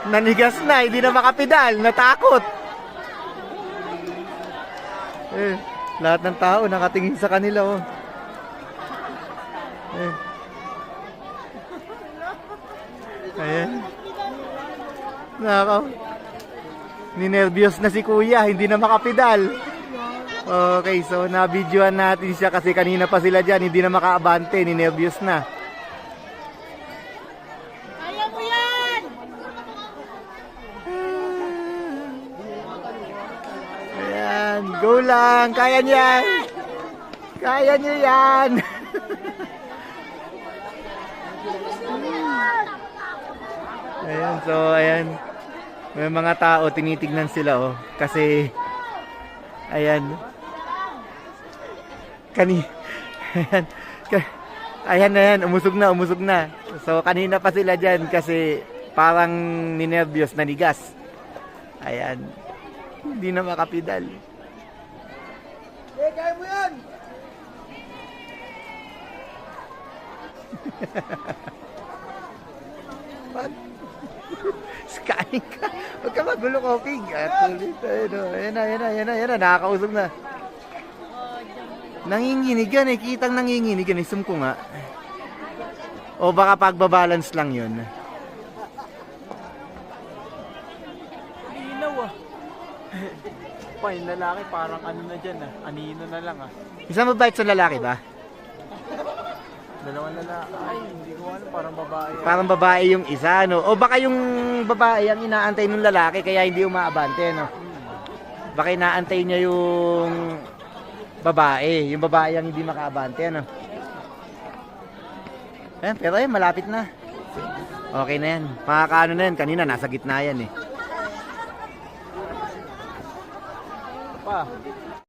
Nanigas na, hindi na makapedal, natakot. Lahat ng tao nakatingin sa kanila, oh. Ayan. Nako. Ninervyos na si kuya, hindi na makapedal. Okay, so na-videoan natin siya kasi kanina pa sila dyan, hindi na makaabante, ninervyos na. Kaya mo yan! Ayan, go lang, kaya niyan. Kaya niyo yan. Ayan, so ayan. May mga tao tinitignan sila, oh, kasi ayan. Ayan. Ayan na yan, umusog na. So kanina pa sila dyan kasi parang ninervyos, nanigas. Ayan. Hindi na makapedal. Kaya mo yan! Kain ka. Huwag ka magulo, Koping. Ayan na. Nakakausog na. Nanginginig yan eh. Kitang nanginginig yan eh. Zoom ko nga. O baka pagbabalance lang yun. Linaw ah. Pa, yung lalaki parang ano na dyan ah. Anino na lang ah. Isang mabait sa lalaki ba? Dalawang lalaki. Ay, hindi ko alam. Parang babae. Parang babae yung isa, no? O baka yung babae ang inaantay ng lalaki kaya hindi umaabante, no? Baka inaantay niya yung babae. Yung babae ang hindi makaabante, no? Pero malapit na. Okay na yan. Makakaano na yan. Kanina nasa gitna yan, eh. Pa.